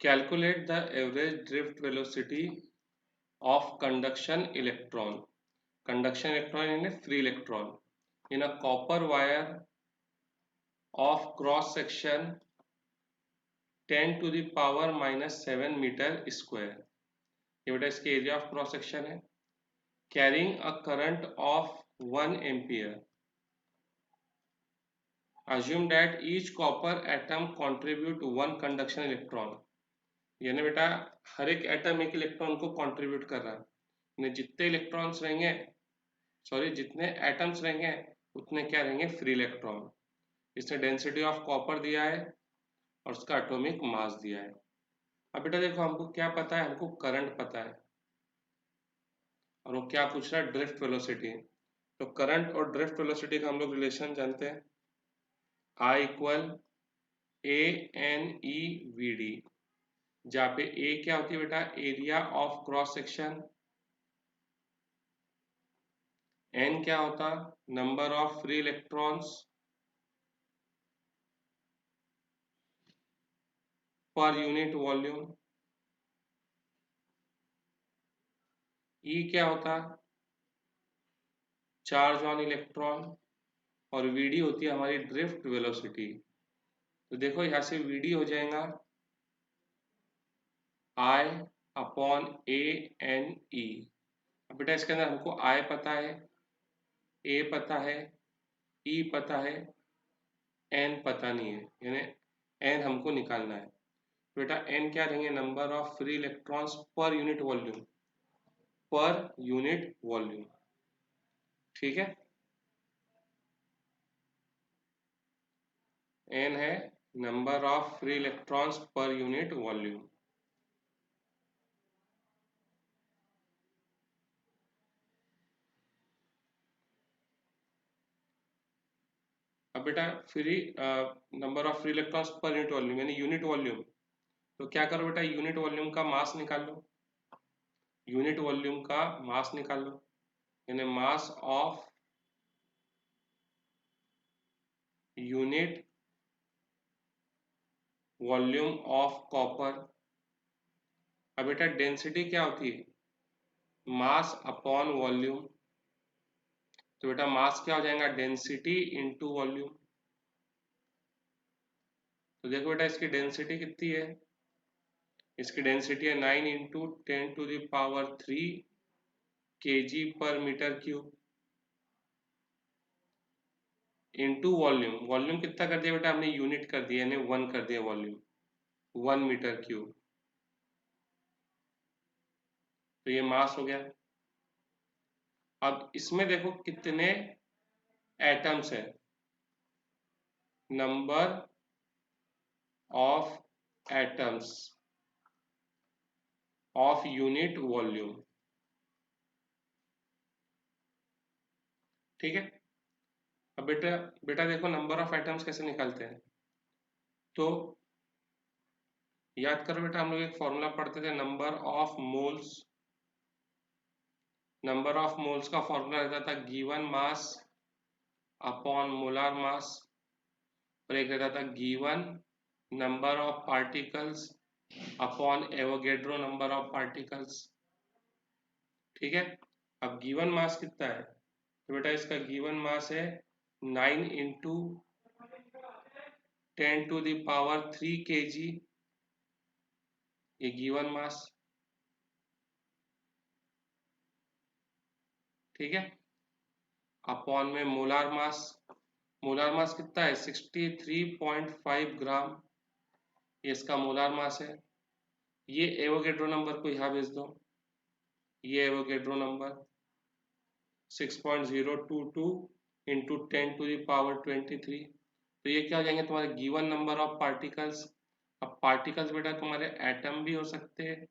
Calculate the average drift velocity of conduction electron. Conduction electron in a free electron in a copper wire of cross section 10 to the power minus 7 metre square. ये बेटा इसके area of cross section है। Carrying a current of 1 ampere. Assume that each copper atom contribute one conduction electron। यानी बेटा हर एक atom एक electron को contribute कर रहा है। जितने इलेक्ट्रॉन्स रहेंगे जितने एटम्स रहेंगे उतने क्या रहेंगे फ्री इलेक्ट्रॉन। इसने डेंसिटी ऑफ कॉपर दिया है और उसका एटॉमिक मास दिया है। अब बेटा देखो हमको क्या पता है, हमको करंट पता है और वो क्या पूछ रहा है, ड्रिफ्ट वेलोसिटी। तो करंट और ड्रिफ्ट वेलोसिटी का हम लोग रिलेशन जानते हैं, I इक्वल ANEVD, जहाँ पे A क्या होती है बेटा area of cross section, N क्या होता number of free electrons per unit volume, E क्या होता चार्ज ऑन इलेक्ट्रॉन और VD होती है हमारी ड्रिफ्ट वेलोसिटी। तो देखो यहाँ से VD हो जाएगा I अपॉन ANE। अब बेटा इसके अंदर हमको I पता है, A पता है, E पता है, N पता नहीं है, यानी N हमको निकालना है। बेटा N क्या रहेंगे number of free electrons per unit volume, per unit volume. ठीक है, N है number of free electrons per unit volume. अब बेटा free number of free electrons per unit volume यानी यूनिट वॉल्यूम। तो क्या करो बेटा यूनिट वॉल्यूम का मास निकाल लो, यूनिट वॉल्यूम का मास निकाल लो, यानी mass of unit volume of copper. अब बेटा डेंसिटी क्या होती है मास अपॉन वॉल्यूम। तो बेटा मास क्या हो जाएगा डेंसिटी इंटू वॉल्यूम। तो देखो बेटा इसकी डेंसिटी कितनी है, इसकी डेंसिटी है 9 into 10 to the power 3 kg per metre cube into volume. Volume कितना कर दिया बेटा हमने यूनिट कर दिया, यानी 1 कर दिया वॉल्यूम 1 मीटर क्यूब। तो ये मास हो गया। अब इसमें देखो कितने एटम्स है, number of atoms of unit volume. ठीक है, अब बेटा बेटा देखो नंबर ऑफ एटम्स कैसे निकालते हैं। तो याद करो बेटा हम लोग एक फॉर्मूला पढ़ते थे number of moles. Number of moles का फॉर्मूला रहता था given mass upon molar mass, और एक रहता था given number of particles upon Avogadro number of particles. ठीक है, अब गिवन मास कितना है, तो बेटा इसका गिवन मास है 9 इंटू 10 टू दावर 3 kg, ये गिवन मास। ठीक है, अपॉन में मोलार मास, मोलार मास कितना है 63.5 ग्राम, ये इसका मोलार मास है। ये एवोगेड्रो नंबर को यहाँ भेज दो, ये Avogadro number 6.022 into 10 to the power 23। तो ये क्या हो जाएंगे तुम्हारे गिवन नंबर ऑफ पार्टिकल्स। अब पार्टिकल्स बेटा तुम्हारे एटम भी हो सकते हैं,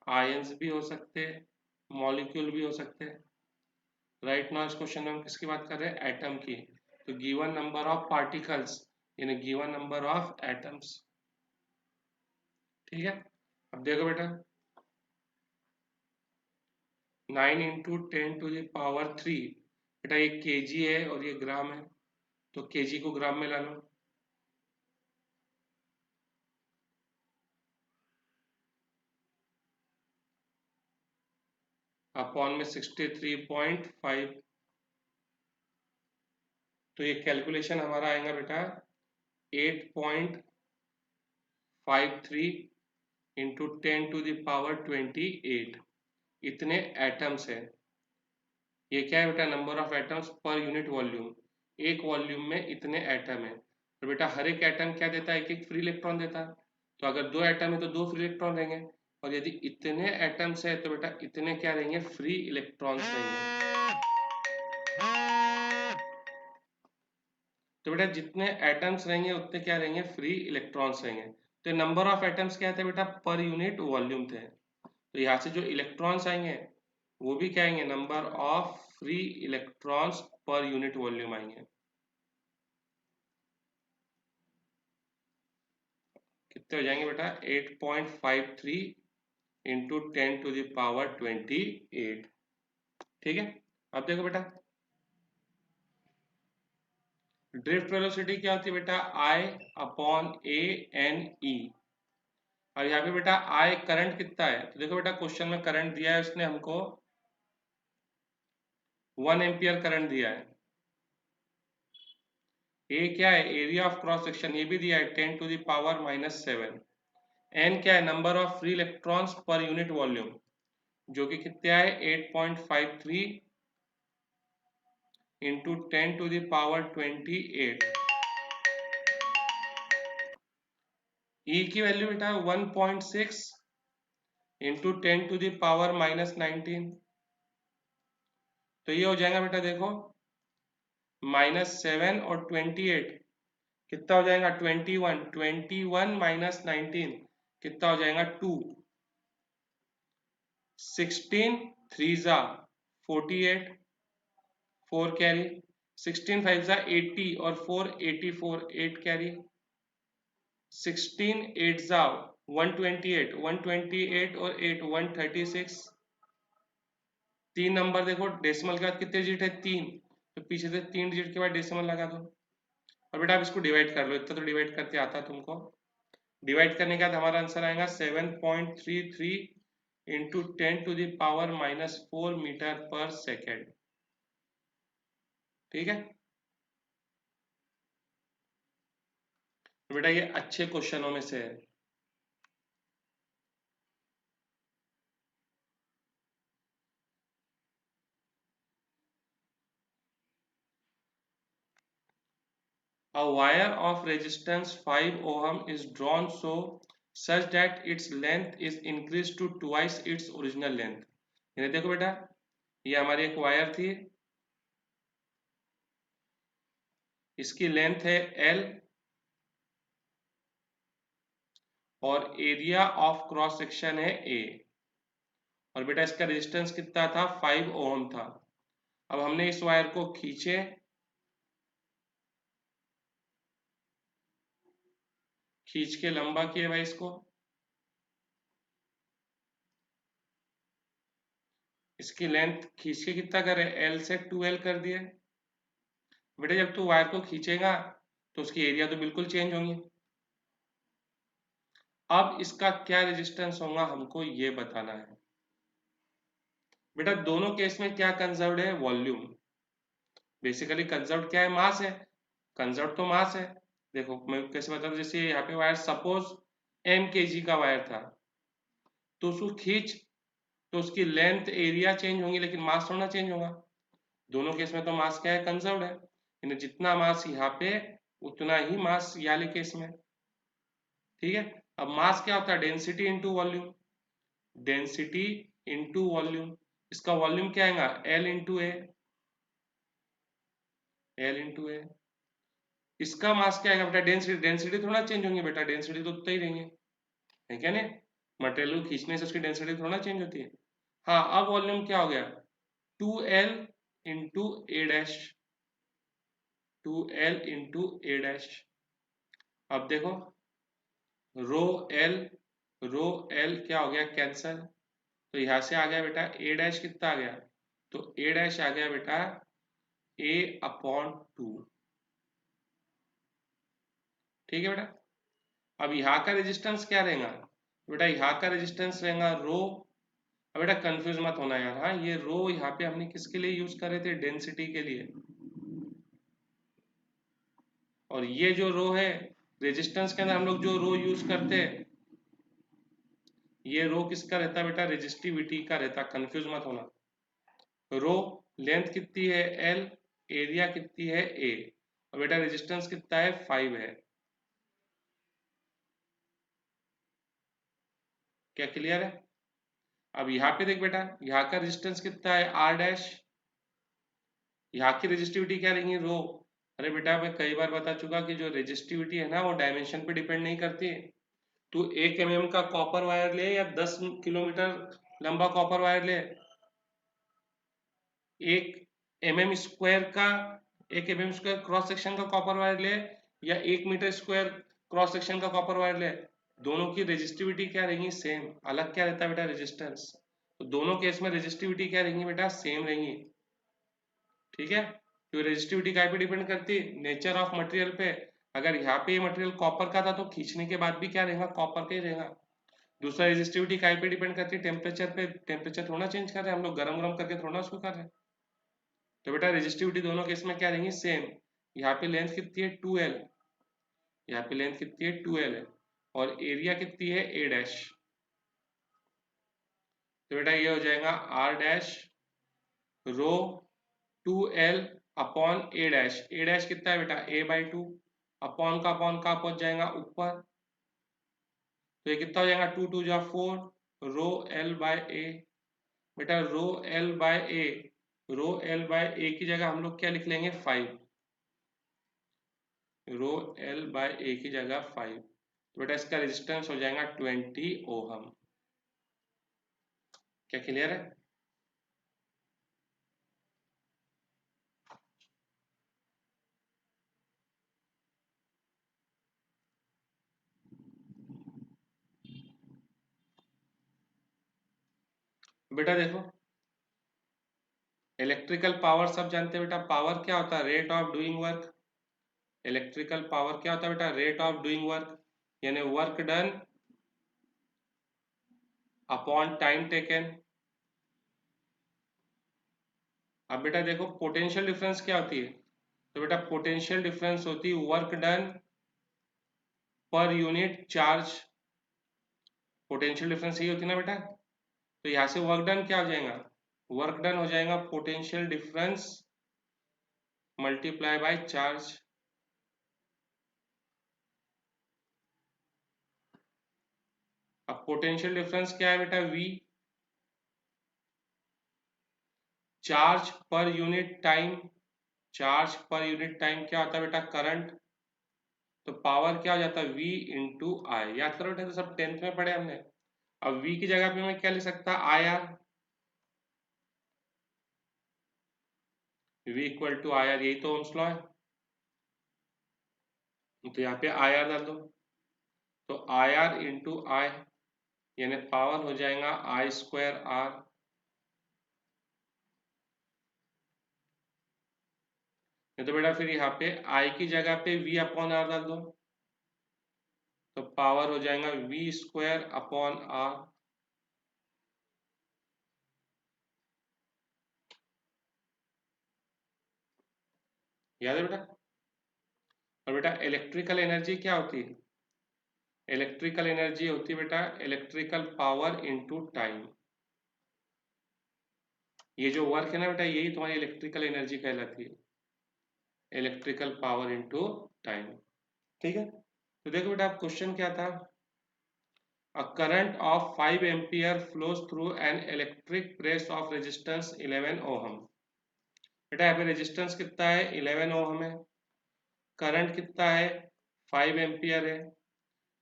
आयंस भी हो सकते हैं, मॉलिक्यूल भी हो सकते हैं। राइट नाउ इस क्वेश्चन में हम किसकी बात कर रहे हैं एटम की। तो गिवन नंबर ऑफ पार्टिकल्स यानी गिवन नंबर ऑफ एटम्स। ठीक है, अब देखो बेटा 9 इंटू 10 टू दावर 3, बेटा ये केजी है और ये ग्राम है, तो केजी को ग्राम में ला लो। अपॉन में 63.5, तो ये कैलकुलेशन हमारा आएगा बेटा 8.53 इंटू 10⁻28। इतने एटम्स है। ये क्या है बेटा? Number of atoms per unit volume. एक वॉल्यूम में इतने एटम है। तो बेटा हर एक एटम क्या देता है? एक एक फ्री इलेक्ट्रॉन देता है। तो अगर 2 एटम है तो 2 फ्री इलेक्ट्रॉन रहेंगे, और यदि इतने एटम्स है तो बेटा इतने क्या रहेंगे? फ्री इलेक्ट्रॉन्स रहेंगे। तो बेटा जितने एटम्स रहेंगे उतने क्या रहेंगे? फ्री इलेक्ट्रॉन्स रहेंगे। तो नंबर ऑफ एटम्स क्या थे बेटा? पर यूनिट वॉल्यूम थे। तो यहाँ से जो इलेक्ट्रॉन्स आएंगे वो भी क्या आएंगे? Number of free electrons per unit volume आएंगे। कितने हो जाएंगे बेटा? 8.53 इंटू 10⁻28। ठीक है। अब देखो बेटा ड्रिफ्ट वेलोसिटी क्या होती है बेटा? I upon A N E. और यहाँ पे बेटा I करंट कितना है? तो देखो बेटा क्वेश्चन में करंट दिया है उसने हमको 1 एम्पियर करंट दिया है। ए क्या है? एरिया ऑफ क्रॉस सेक्शन, ये भी दिया है 10⁻⁻7। एन क्या है? Number of free electrons per unit volume, जो कि कितना है? 8.53 इंटू 10⁻28। ई की वैल्यू बेटा 1.6 इंटू 10⁻⁻19। तो ये हो जाएगा बेटा देखो -7 और 28 कितना हो जाएगा? 21। 21 माइनस 19 कितना हो जाएगा? 2। 16 3 जा 48, 4 कैरी। 16 5 जा 80 और 4 84, 8 कैरी। 16 8 जा 128, 128 और 8 136। 3 नंबर देखो डेसिमल के बाद कितने डिजिट है? 3। तो पीछे से 3 डिजिट के बाद डेसिमल लगा दो। और बेटा आप इसको डिवाइड कर लो, इतना तो डिवाइड करते आता है तुमको। डिवाइड करने के बाद हमारा आंसर आएगा 7.33 इंटू 10⁻⁻4 मीटर पर सेकेंड। ठीक है। तो बेटा ये अच्छे क्वेश्चनों में से है। A wire of resistance 5 ohm is drawn so such that its length is increased to twice its original length। ये देखो बेटा ये हमारी एक वायर थी, इसकी लेंथ है L और एरिया ऑफ क्रॉस सेक्शन है A। और बेटा इसका रेजिस्टेंस कितना था? 5 ओम था। अब हमने इस वायर को खींच के लंबा किया भाई इसको। इसकी लेंथ खींच के कितना करे? L से 2L कर दिए। बेटा जब तू वायर को खींचेगा तो उसकी एरिया तो बिल्कुल चेंज होंगी। अब इसका क्या रेजिस्टेंस होगा हमको ये बताना है। बेटा दोनों केस में क्या कंजर्व्ड है? वॉल्यूम। बेसिकली कंजर्व्ड क्या है? मास है। कंजर्व्ड तो मास है। देखो मैं कैसे बताता हूँ, जैसे यहाँ पे वायर सपोज m kg का वायर था, तो उसको खींच तो उसकी लेंथ एरिया चेंज होंगी लेकिन मास थोड़ा चेंज होगा। दोनों केस में तो मास क्या है? कंजर्व्ड है। यानी जितना मास यहाँ पे उतना ही मास ये वाले केस में। ठीक है। अब मास क्या होता है? Density into volume. Density into volume. इसका वॉल्यूम क्या आएगा? L इंटू ए। L इंटू ए। इसका मास क्या आएगा बेटा? डेंसिटी। डेंसिटी थोड़ा चेंज होंगी बेटा, डेंसिटी तो उतना ही रहेंगे, है क्या नहीं? मटेरियल को खींचने से उसकी डेंसिटी थोड़ा चेंज होती है। हाँ अब वॉल्यूम क्या हो गया? 2L इंटू ए डैश। 2L इंटू ए डैश। अब देखो रो एल क्या हो गया? कैंसल। तो यहां से आ गया बेटा ए डैश कितना आ गया? तो ए डैश आ गया बेटा A अपॉन 2। ठीक है बेटा। अब यहाँ का रेजिस्टेंस क्या रहेगा? बेटा यहाँ का रेजिस्टेंस रहेगा रो। अब बेटा कंफ्यूज मत होना यार। हाँ, ये रो यहाँ पे हमने किसके लिए यूज कर रहे थे? डेंसिटी के लिए। और ये जो रो है, रेजिस्टेंस के अंदर हम लोग जो रो यूज करते हैं, ये रो किसका रहता है बेटा? रेजिस्टिविटी का रहता है। कंफ्यूज मत होना। रो लेंथ कितनी है? एल। एरिया कितनी है? ए। और बेटा रेजिस्टेंस कितना है? 5 है। क्या क्लियर है? अब यहाँ पे देख बेटा, यहाँ का रेजिस्टेंस कितना है? R dash. यहाँ की रेजिस्टिविटी क्या रहेंगी? रो। अरे बेटा मैं कई बार बता चुका कि जो रेजिस्टिविटी है ना, वो डायमेंशन पे डिपेंड नहीं करती। तू 1 mm का कॉपर वायर ले या 10 किलोमीटर लंबा कॉपर वायर ले, 1 mm स्क्वायर का, 1 mm स्क्वायर क्रॉस सेक्शन का कॉपर वायर ले, या 1 मीटर स्क्वायर क्रॉस सेक्शन का कॉपर वायर ले, दोनों की रेजिस्टिविटी क्या रहेंगी? सेम। अलग क्या रहता है बेटा? रेजिस्टेंस। तो दोनों केस में रेजिस्टिविटी क्या रहेंगी बेटा? सेम रहेंगी। ठीक है? तो रेजिस्टिविटी काय पे डिपेंड करती है? नेचर ऑफ मटेरियल पे। अगर यहाँ पे ये मटेरियल कॉपर का था तो खींचने के बाद भी क्या रहेगा? कॉपर का ही रहेगा। दूसरा रेजिस्टिविटी काय पे डिपेंड करती है? टेम्परेचर पे। टेम्परेचर थोड़ा चेंज कर रहे हैं हम लोग, गरम गरम करके थोड़ा उसको कर रहे हैं। तो बेटा रेजिस्टिविटी दोनों केस में क्या रहेंगी? सेम। यहाँ पे लेंथ कितनी है? 2L। यहाँ पे लेंथ कितनी है? 2L है। और एरिया कितनी है? A dash. तो बेटा ये हो जाएगा R dash rho 2L upon A dash. A dash कितना है बेटा? a/2। अपॉन का पहुंच जाएगा ऊपर, तो ये कितना हो जाएगा? 2 2 जा 4 रो एल बाय ए। बेटा rho L by A, rho L by A की जगह हम लोग क्या लिख लेंगे? 5। रो एल बाय ए की जगह 5। तो बेटा इसका रेजिस्टेंस हो जाएगा 20 ओहम। क्या क्लियर है? बेटा देखो, इलेक्ट्रिकल पावर सब जानते हैं बेटा। पावर क्या होता है? Rate of doing work. Electrical power क्या होता है बेटा? रेट ऑफ डूइंग वर्क, यानी work done upon time taken. अब बेटा देखो पोटेंशियल डिफरेंस क्या होती है? तो बेटा पोटेंशियल डिफरेंस होती है work done per unit charge. Potential difference यही होती है ना बेटा? तो यहाँ से वर्क डन क्या हो जाएगा? वर्क डन हो जाएगा potential difference multiply by charge. अब पोटेंशियल डिफरेंस क्या है बेटा? V। Charge per unit time. Charge per unit time क्या होता है बेटा? करंट। तो पावर क्या हो जाता है? V इंटू आई। याद करो बेटा, तो सब 10th में पढ़े हमने। अब V की जगह पे मैं क्या लिख सकता? IR। V equal to IR, यही तो ओम्स लॉ है। तो यहाँ पे IR डाल दो, तो IR इंटू आई, यानी पावर हो जाएगा I²R। तो बेटा फिर यहाँ पे I की जगह पे V अपॉन R डाल दो, तो पावर हो जाएगा V² अपॉन R। याद है बेटा? और बेटा इलेक्ट्रिकल एनर्जी क्या होती है? इलेक्ट्रिकल एनर्जी होती है बेटा इलेक्ट्रिकल पावर इनटू टाइम। ये जो वर्क है ना बेटा, यही तुम्हारी इलेक्ट्रिकल एनर्जी कहलाती है। Electrical power into time. ठीक है? तो देखो बेटा अब क्वेश्चन क्या था? A current of 5 ampere flows through an electric press of resistance 11 ohm। बेटा यहाँ पे रेजिस्टेंस कितना है? 11 ओहम है। करंट कितना है? 5 एम्पियर है।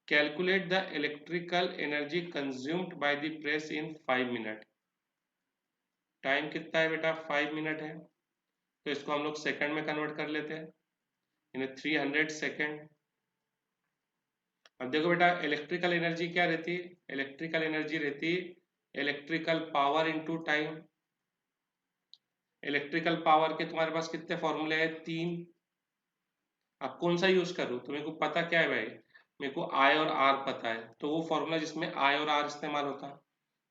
Calculate the electrical energy consumed by the press in 5 minute. Time कितना है बेटा? 5 मिनट है। तो इसको हम लोग सेकंड में कन्वर्ट कर लेते हैं, यानी 300 सेकंड। अब देखो बेटा इलेक्ट्रिकल एनर्जी क्या रहती है? इलेक्ट्रिकल एनर्जी रहती है electrical power into time. Electrical power के तुम्हारे पास कितने फॉर्मूले हैं? 3। अब कौन सा यूज करूँ? तो मेरे को पता क्या है भाई? मेरे को I और R पता है, तो वो फॉर्मूला जिसमें I और R इस्तेमाल होता है।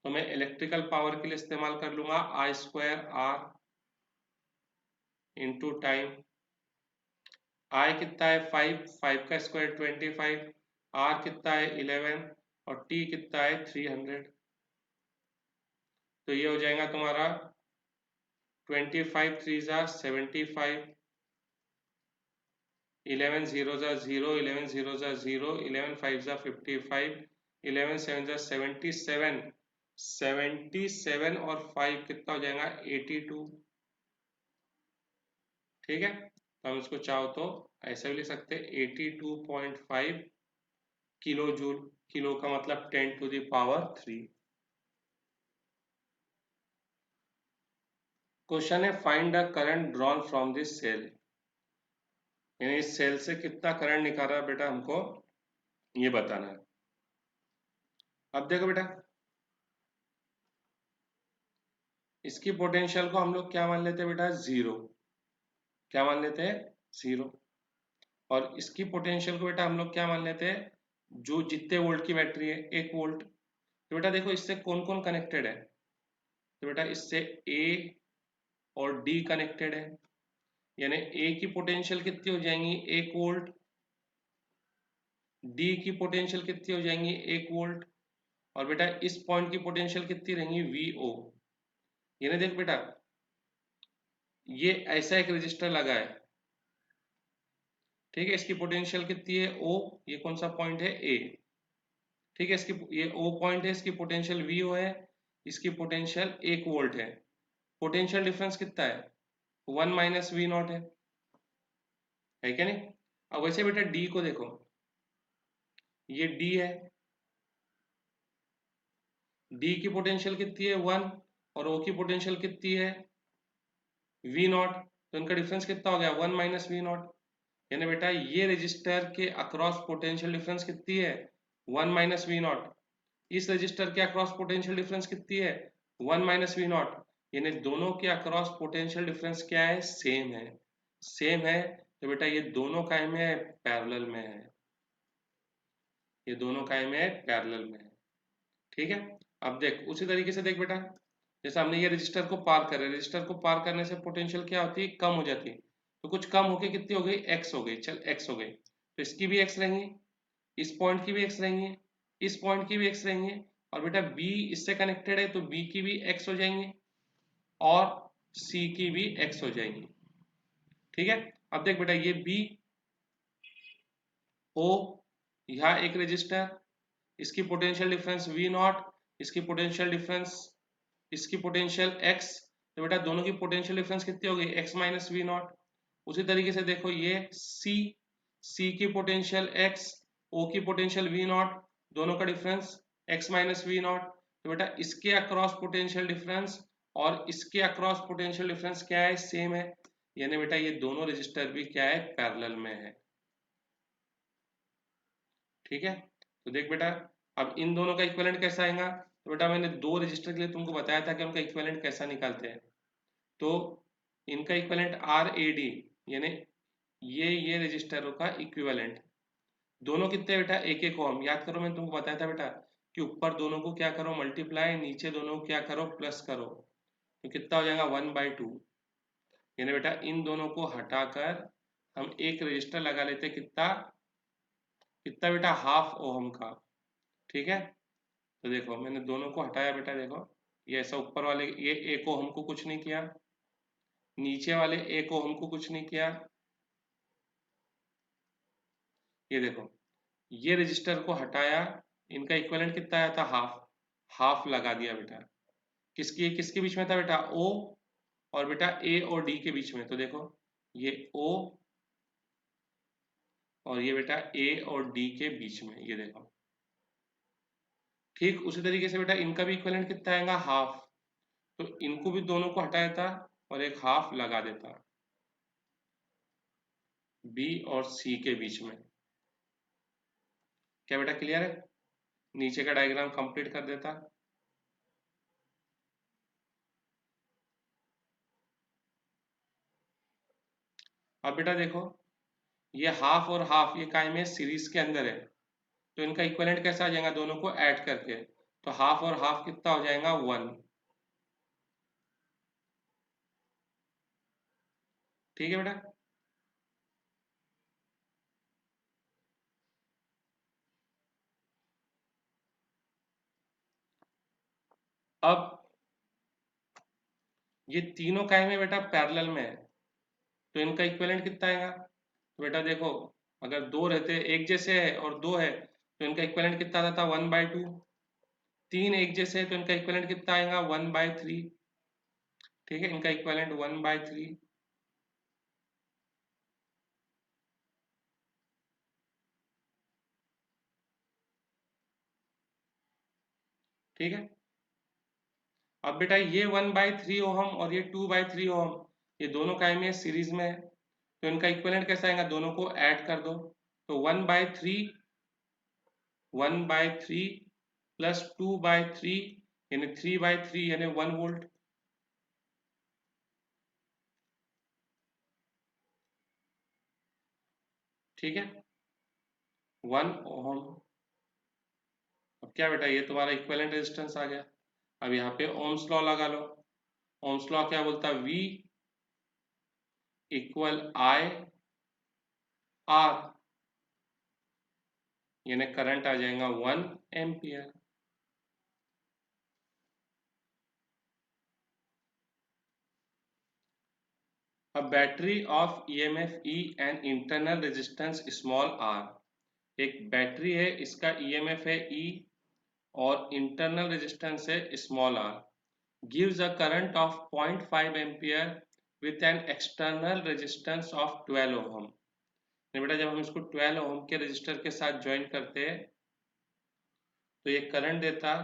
तो मैं इलेक्ट्रिकल पावर के लिए इस्तेमाल कर लूंगा I²R इंटू टाइम। I कितना है 5, 5 का स्क्वायर 25, R कितना है 11 और T कितना है 300। तो ये हो जाएगा तुम्हारा 25 3 ज़ा 75, 11 0 ज़ा 0, 11 0 ज़ा 0, 11 5 ज़ा 55, 11 7 ज़ा 77, 77 और 5 कितना हो जाएगा 82। ठीक है, तो हम इसको चाहो तो ऐसे भी लिख सकते हैं 82.5 किलो जूल। किलो का मतलब 10⁻³ क्वेश्चन है find the current drawn from this cell. यानी इस सेल से कितना करंट निकाल रहा है बेटा, हमको ये बताना है। अब देखो बेटा, इसकी पोटेंशियल को हम लोग क्या मान लेते हैं बेटा, जीरो। क्या मान लेते हैं, जीरो। और इसकी पोटेंशियल को बेटा हम लोग क्या मान लेते हैं, जो जितने वोल्ट की बैटरी है 1 वोल्ट। तो बेटा देखो इससे कौन कौन कनेक्टेड है, तो बेटा इससे ए और डी कनेक्टेड है। यानी ए की पोटेंशियल कितनी हो जाएंगी 1 वोल्ट, डी की पोटेंशियल कितनी हो जाएंगी 1 वोल्ट, और बेटा इस पॉइंट की पोटेंशियल कितनी रहेंगी वीओ। यानी देख बेटा, ये ऐसा एक रजिस्टर लगा है, ठीक है, इसकी पोटेंशियल कितनी है ओ, ये कौन सा पॉइंट है ए, ठीक है, इसकी ये ओ पॉइंट है, इसकी पोटेंशियल वीओ है, इसकी पोटेंशियल 1 वोल्ट है। पोटेंशियल डिफरेंस कितना है 1 माइनस वी नॉट है क्या नहीं। अब वैसे बेटा डी को देखो, ये डी है, डी की पोटेंशियल कितनी है 1 और ओ की पोटेंशियल कितनी है वी नॉट। तो इनका डिफरेंस कितना हो गया 1 माइनस वी नॉट। यानी बेटा ये रजिस्टर के अक्रॉस पोटेंशियल डिफरेंस कितनी है 1 माइनस वी नॉट, इस रजिस्टर के अक्रॉस पोटेंशियल डिफरेंस कितनी है 1 माइनस वी नॉट। यानी दोनों के अक्रॉस पोटेंशियल डिफरेंस क्या है, सेम है। सेम है तो बेटा ये दोनों काय में है, पैरेलल में है। ये दोनों काय में है, पैरेलल में है। ठीक है, अब देख उसी तरीके से देख बेटा, जैसे हमने ये रजिस्टर को पार कर, रजिस्टर को पार करने से पोटेंशियल क्या होती है, कम हो जाती है। तो कुछ कम होके कितनी हो गई, एक्स हो गई, चल एक्स हो गई, तो इसकी भी एक्स रहेंगी, इस पॉइंट की भी एक्स रहेंगी, इस पॉइंट की भी एक्स रहेंगी, और बेटा बी इससे कनेक्टेड है तो बी की भी एक्स हो जाएंगी और सी की भी एक्स हो जाएंगी। ठीक है, अब देख बेटा ये बी ओ, यहाँ एक रजिस्टर, इसकी पोटेंशियल डिफरेंस वी नॉट, इसकी पोटेंशियल डिफरेंस, इसकी पोटेंशियल x, तो बेटा दोनों की पोटेंशियल डिफरेंस कितनी हो गई x माइनस वी नॉट। उसी तरीके से देखो ये c, c की पोटेंशियल x, o की पोटेंशियल वी नॉट, दोनों का difference x minus V naught. तो बेटा इसके अक्रॉस पोटेंशियल डिफरेंस और इसके अक्रॉस पोटेंशियल डिफरेंस क्या है, सेम है। यानी बेटा ये दोनों रजिस्टर भी क्या है, पैरेलल में है। ठीक है, तो देख बेटा अब इन दोनों का इक्विवेलेंट कैसा आएगा, तो बेटा मैंने दो रजिस्टर के लिए तुमको बताया था कि उनका इक्विवेलेंट कैसा निकालते हैं। तो इनका इक्विवेलेंट आर ए डी, यानी ये रजिस्टरों का इक्विवेलेंट, दोनों कितने बेटा एक एक ओम। याद करो मैंने तुमको बताया था बेटा कि ऊपर दोनों को क्या करो मल्टीप्लाई, नीचे दोनों को क्या करो प्लस करो, तो कितना हो जाएगा 1/2। यानी बेटा इन दोनों को हटाकर हम एक रजिस्टर लगा लेते, कितना कितना बेटा, हाफ ओम का। ठीक है, तो देखो मैंने दोनों को हटाया बेटा, देखो ये ऐसा ऊपर वाले ये एक ओम को कुछ नहीं किया, नीचे वाले एक ओम को कुछ नहीं किया। ये देखो ये रजिस्टर को हटाया, इनका इक्विवेलेंट कितना आया था, हाफ, हाफ लगा दिया बेटा। किसकी किसके बीच में था बेटा, ओ और बेटा ए और डी के बीच में। तो देखो ये ओ और ये बेटा ए और डी के बीच में, ये देखो। ठीक उसी तरीके से बेटा इनका भी इक्विवेलेंट कितना आएगा, हाफ। तो इनको भी दोनों को हटा देता और एक हाफ लगा देता बी और सी के बीच में। क्या बेटा क्लियर है, नीचे का डायग्राम कंप्लीट कर देता। अब बेटा देखो ये हाफ और हाफ ये काय में सीरीज के अंदर है, तो इनका इक्विवेलेंट कैसा आ जाएगा, दोनों को ऐड करके। तो हाफ और हाफ कितना हो जाएगा 1। ठीक है बेटा। अब ये तीनों काय में बेटा पैरेलल में है, तो इनका इक्विवेलेंट कितना आएगा? तो बेटा देखो, अगर दो रहते, एक जैसे है और दो है, तो इनका इक्विवेलेंट कितना आता था? 1/2। तीन एक जैसे है तो इनका इक्विवेलेंट कितना आएगा? 1/3। ठीक है, इनका इक्विवेलेंट 1/3। ठीक है। अब बेटा ये 1/3 ओहम और ये 2/3 ओहम, ये दोनों काय में सीरीज में है, तो इनका इक्विवेलेंट कैसा आएगा? दोनों को ऐड कर दो, तो 1/3 प्लस 2/3 यानी 3/3 यानी 1 वोल्ट। ठीक है, 1 ओहम। अब क्या बेटा, ये तुम्हारा इक्विवेलेंट रेजिस्टेंस आ गया। अब यहाँ पे ओम्स लॉ लगा लो। ओम्स लॉ क्या बोलता है? V इक्वल I R, यानी करंट आ जाएगा 1 ampere. A battery of EMF E and internal resistance small r। एक बैटरी है, इसका EMF है E और इंटरनल रेजिस्टेंस है small r, gives a current of 0.5 ampere with an external resistance of 12 ohm. बेटा जब हम इसको 12 ओहम के रजिस्टर के साथ ज्वाइन करते हैं तो ये करंट देता,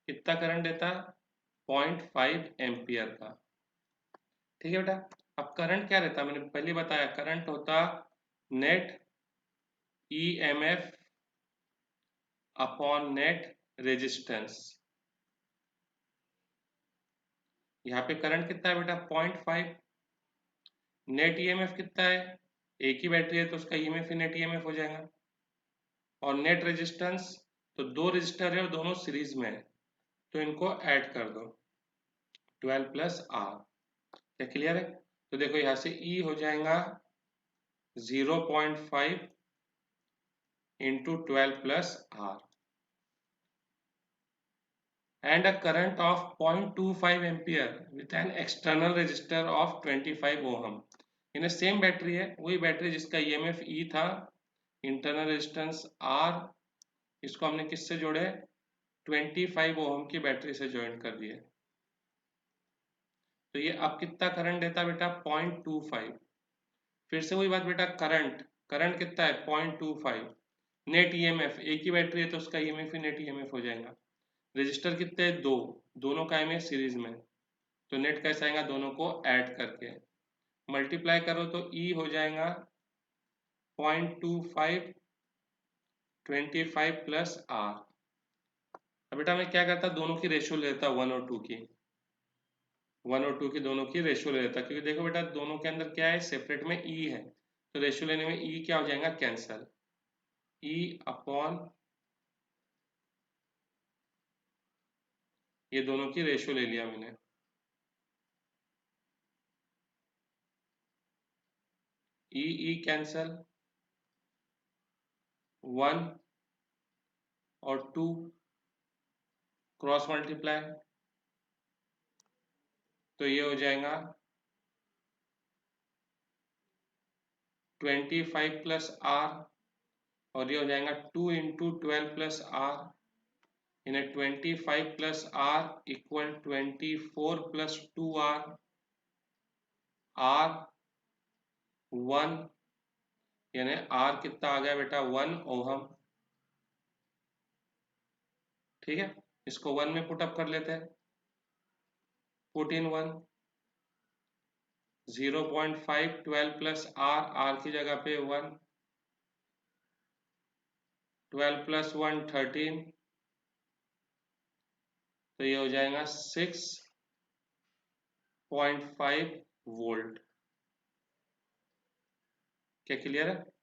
कितना करंट देता? 0.5 एम्पियर का। ठीक है बेटा। अब करंट क्या रहता? मैंने पहले बताया, करंट होता net EMF upon net resistance. यहाँ पे करंट कितना है बेटा? 0.5। नेट ईएमएफ कितना है? एक ही बैटरी है तो उसका ईएमएफ ही नेट ईएमएफ हो जाएगा। और नेट रेजिस्टेंस, तो दो रजिस्टर है और दोनों सीरीज में है, तो इनको ऐड कर दो, 12 प्लस आर। क्या क्लियर है? तो देखो यहाँ से E हो जाएगा 0.5 into 12 plus R, and a current of 0.25 ampere with an external resistor of 25 ohm. इन्हें सेम बैटरी है, वही बैटरी जिसका ईएमएफ E था, इंटरनल रेजिस्टेंस R, इसको हमने किससे जोड़े? 25 ओहम की बैटरी से ज्वाइन कर दिए। तो ये अब कितना करंट देता बेटा? 0.25। फिर से वही बात बेटा, करंट करंट कितना है? 0.25। नेट ईएमएफ, एक ही बैटरी है तो उसका ईएमएफ ही नेट ईएमएफ हो जाएगा। रजिस्टर कितने हैं? दो, दोनों का में सीरीज में, तो नेट कैसा आएगा? दोनों को ऐड करके मल्टीप्लाई करो तो E हो जाएगा 0.25 25 प्लस R। अब बेटा मैं क्या करता? दोनों की रेशियो ले लेता, 1 और 2 की, 1 और 2 की दोनों की रेशियो ले लेता, क्योंकि देखो बेटा दोनों के अंदर क्या है? सेपरेट में E है, तो रेशियो लेने में E क्या हो जाएगा? कैंसल। E अपॉन ये दोनों की रेशियो ले लिया मैंने, E कैंसल, 1 और 2 क्रॉस मल्टीप्लाई, तो ये हो जाएगा 25 प्लस R, और ये हो जाएगा 2 इंटू 12 प्लस R, यानी 25 plus R equal 24 plus 2R, R 1, यानी R कितना आ गया बेटा? 1 ओहम। ठीक है, इसको 1 में पुट अप कर लेते हैं, put in 1, 0.5 12 plus R, R की जगह पे 1, 12 प्लस 1 13, तो ये हो जाएगा 6.5 वोल्ट। क्या क्लियर है?